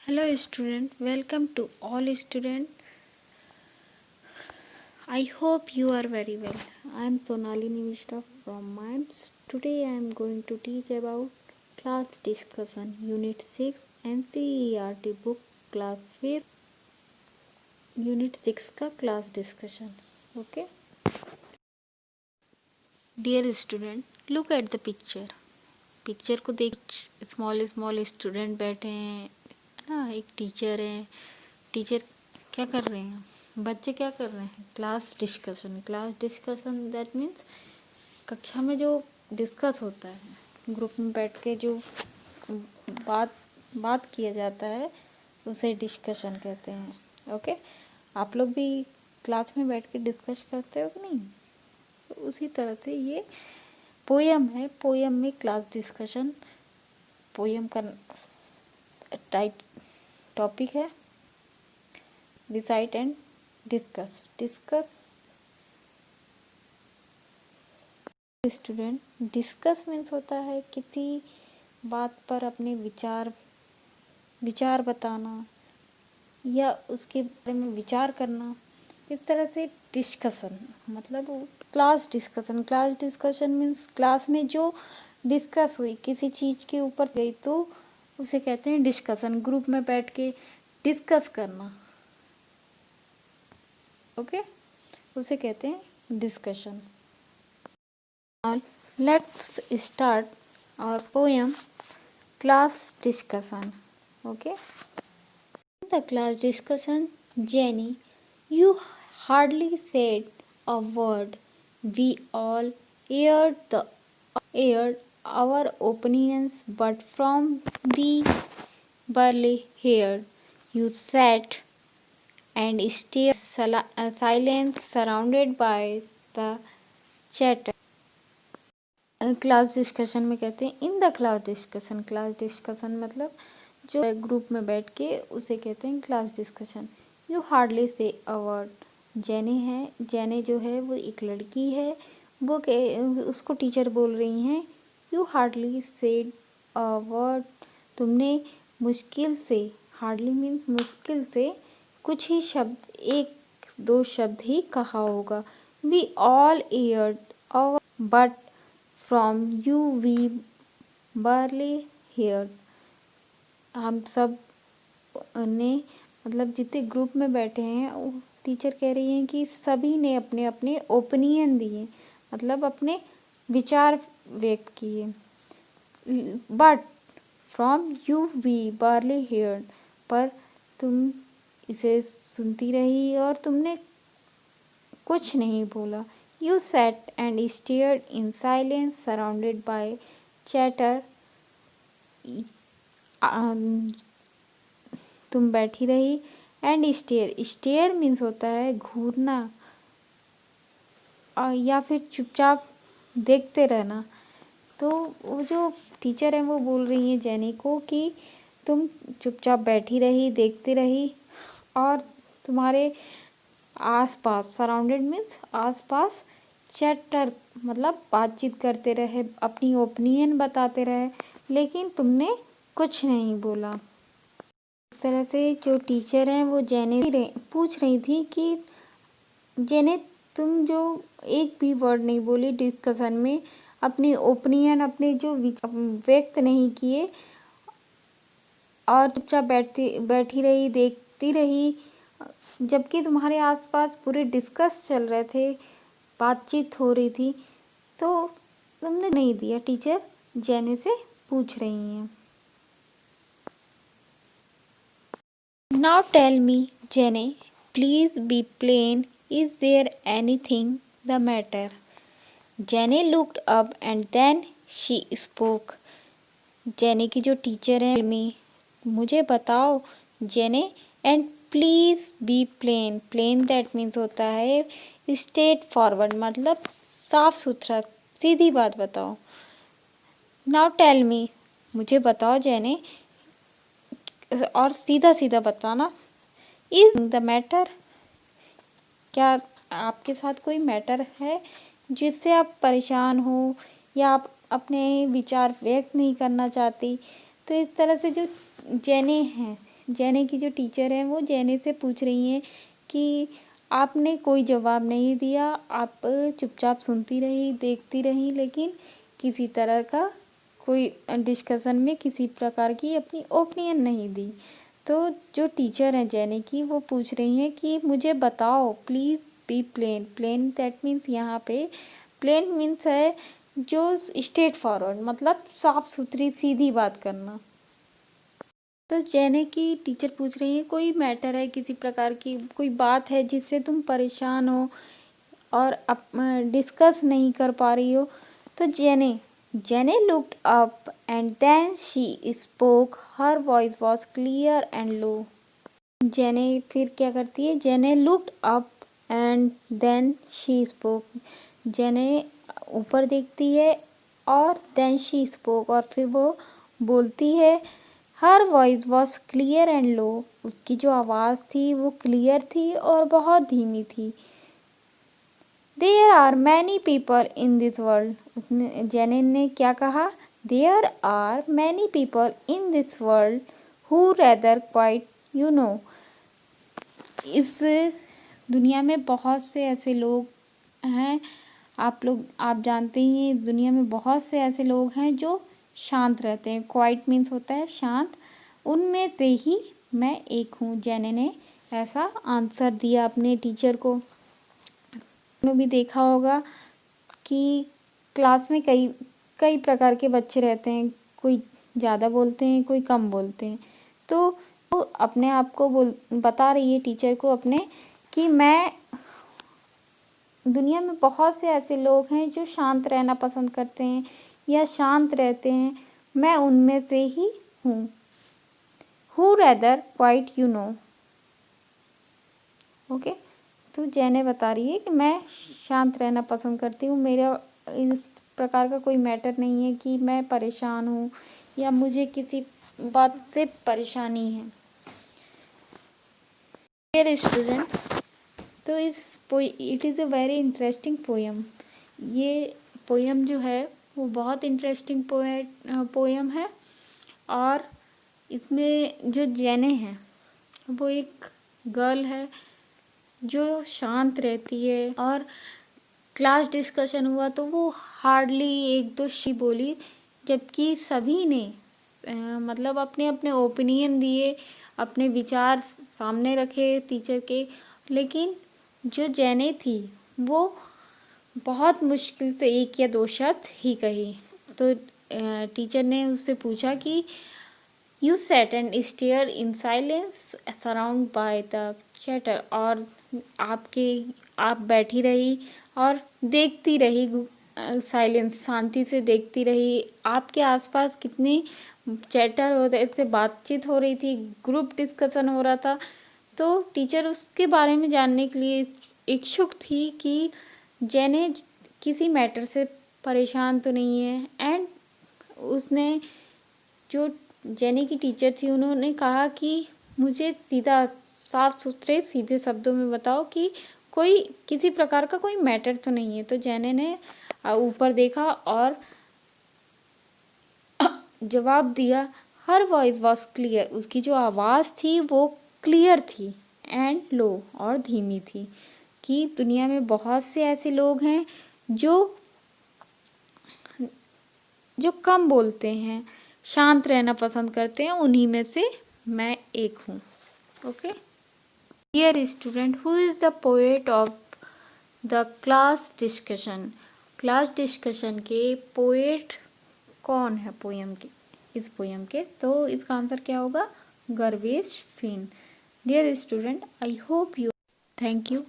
Hello student, welcome to all student. I hope you are very well. I am Sonalini Mishra from MIMS. Today I am going to teach about class discussion unit 6 NCERT book class 5 unit 6 का class discussion. Okay. Dear student, look at the picture. Picture को देख small student बैठे हैं ना, एक teacher है। Teacher क्या कर रहे हैं, बच्चे क्या कर रहे हैं, क्लास डिस्कशन दैट मीन्स कक्षा में जो डिस्कस होता है, ग्रुप में बैठ के जो बात किया जाता है उसे डिस्कशन कहते हैं। ओके, आप लोग भी क्लास में बैठ के डिस्कस करते हो कि नहीं? तो उसी तरह से ये पोयम है। पोयम में क्लास डिस्कशन, पोयम का टॉपिक है recite and discuss. Student, discuss means होता है किसी बात पर अपने विचार बताना या उसके बारे में विचार करना। इस तरह से डिस्कशन मतलब क्लास डिस्कशन मीन्स क्लास में जो डिस्कस हुई किसी चीज़ के ऊपर गई तो उसे कहते हैं डिस्कशन। ग्रुप में बैठ के डिस्कस करना, ओके, उसे कहते हैं discussion. Let's start our poem class discussion. Okay, the class discussion Jenny, you hardly said a word. We all aired our opinions, but from we barely heard. You sat and stared silence surrounded by the chatter. Class discussion में कहते हैं in the class discussion मतलब जो group में बैठ के उसे कहते हैं क्लास डिस्कशन। यू हार्डली से अ वर्ड, जेने जो है वो एक लड़की है, वो उसको टीचर बोल रही हैं you hardly said a word, तुमने मुश्किल से, हार्डली मीन्स मुश्किल से कुछ ही शब्द, एक दो शब्द ही कहा होगा। We all aired our but from you we barely heard, हम सब ने मतलब जितने ग्रुप में बैठे हैं टीचर कह रही हैं कि सभी ने अपने अपने ओपिनियन दिए, मतलब अपने विचार व्यक्त किए। But from you we barely heard, पर तुम इसे सुनती रही और तुमने कुछ नहीं बोला। You sat and stared in silence surrounded by chatter, तुम बैठी रही। एंड स्टेयर मीन्स होता है घूरना या फिर चुपचाप देखते रहना। तो वो जो टीचर है वो बोल रही है जेनी को कि तुम चुपचाप बैठी रही, देखती रही और तुम्हारे आसपास, सराउंडेड मीन्स आसपास, चैटर मतलब बातचीत करते रहे, अपनी ओपिनियन बताते रहे, लेकिन तुमने कुछ नहीं बोला। इस तरह से जो टीचर हैं वो जेने पूछ रही थी कि जेने तुम जो एक भी वर्ड नहीं बोली डिस्कशन में, अपनी ओपिनियन, अपने जो व्यक्त नहीं किए और चुपचाप बैठी रही, देखती रही, जबकि तुम्हारे आसपास पूरे डिस्कस चल रहे थे, बातचीत हो रही थी, तो तुमने नहीं दिया। टीचर जेने से पूछ रही हैं। Now tell me, Jenny, please be plain. Is there anything the matter? Jenny looked up and then she spoke. Jenny की जो टीचर है मुझे बताओ Jenny, and please be plain. Plain that means होता है स्ट्रेट फॉरवर्ड, मतलब साफ सुथरा, सीधी बात बताओ। नाउ टेल मी, मुझे बताओ जेने, और सीधा सीधा बताना। इज द मैटर, क्या आपके साथ कोई मैटर है जिससे आप परेशान हो या आप अपने विचार व्यक्त नहीं करना चाहती? तो इस तरह से जो जेने हैं जेने की जो टीचर हैं वो जेने से पूछ रही हैं कि आपने कोई जवाब नहीं दिया, आप चुपचाप सुनती रही, देखती रही, लेकिन किसी तरह का कोई डिस्कशन में किसी प्रकार की अपनी ओपिनियन नहीं दी। तो जो टीचर हैं जेने की, वो पूछ रही हैं कि मुझे बताओ, please be plain. Plain that means यहाँ पे प्लेन मीन्स है जो स्ट्रेट फॉरवर्ड, मतलब साफ सुथरी सीधी बात करना। तो जेने की टीचर पूछ रही है कोई मैटर है, किसी प्रकार की कोई बात है जिससे तुम परेशान हो और डिस्कस नहीं कर पा रही हो। तो Jenny looked up and then she spoke, her voice was clear and low. Jenny फिर क्या करती है, Jenny looked up and then she spoke. Jenny ऊपर देखती है और देन शी स्पोक, और फिर वो बोलती है। हर वॉइस वॉज क्लियर एंड लो, उसकी जो आवाज़ थी वो क्लियर थी और बहुत धीमी थी। There are many people in this world, उसने जेने ने क्या कहा, there are many people in this world who rather quiet you know. इस दुनिया में बहुत से ऐसे लोग हैं, आप जानते ही हैं, इस दुनिया में बहुत से ऐसे लोग हैं जो शांत रहते हैं। क्वाइट मीन्स होता है शांत, उनमें से ही मैं एक हूँ। जेने ने ऐसा आंसर दिया अपने टीचर को। आपने भी देखा होगा कि क्लास में कई प्रकार के बच्चे रहते हैं, कोई ज़्यादा बोलते हैं, कोई कम बोलते हैं। तो वो अपने आप को बता रही है टीचर को अपने कि मैं दुनिया में बहुत से ऐसे लोग हैं जो शांत रहना पसंद करते हैं या शांत रहते हैं, मैं उनमें से ही हूँ। Who rather quiet you no. Okay, तो जेने बता रही है कि मैं शांत रहना पसंद करती हूँ, मेरा इस प्रकार का कोई मैटर नहीं है कि मैं परेशान हूँ या मुझे किसी बात से परेशानी है। डियर स्टूडेंट, तो it is a very interesting poem. ये पोएम जो है वो बहुत इंटरेस्टिंग पोएम है, और इसमें जो जेने हैं वो एक गर्ल है जो शांत रहती है, और क्लास डिस्कशन हुआ तो वो हार्डली एक दो शी बोली, जबकि सभी ने मतलब अपने अपने ओपिनियन दिए, अपने विचार सामने रखे टीचर के। लेकिन जो जेने थी वो बहुत मुश्किल से एक या दो शब्द ही कही। तो टीचर ने उससे पूछा कि you sat and stare in silence surround by the chatter, और आप बैठी रही और देखती रही, साइलेंस शांति से देखती रही। आपके आसपास कितने चैटर हो रहे थे, बातचीत हो रही थी, ग्रुप डिस्कशन हो रहा था। तो टीचर उसके बारे में जानने के लिए इच्छुक थी कि जेने किसी मैटर से परेशान तो नहीं है। एंड उसने जो जेने की टीचर थी उन्होंने कहा कि मुझे सीधा साफ सुथरे सीधे शब्दों में बताओ कि कोई किसी प्रकार का कोई मैटर तो नहीं है। तो जेने ने ऊपर देखा और जवाब दिया। हर वॉइस वॉज क्लियर, उसकी जो आवाज़ थी वो क्लियर थी एंड लो और धीमी थी, कि दुनिया में बहुत से ऐसे लोग हैं जो कम बोलते हैं, शांत रहना पसंद करते हैं, उन्हीं में से मैं एक हूँ। Okay, dear student, who is the poet of the class discussion. Class discussion के पोएट कौन है इस पोएम के? तो इसका आंसर क्या होगा? गर्वेश फिन। Dear student, I hope you, thank you.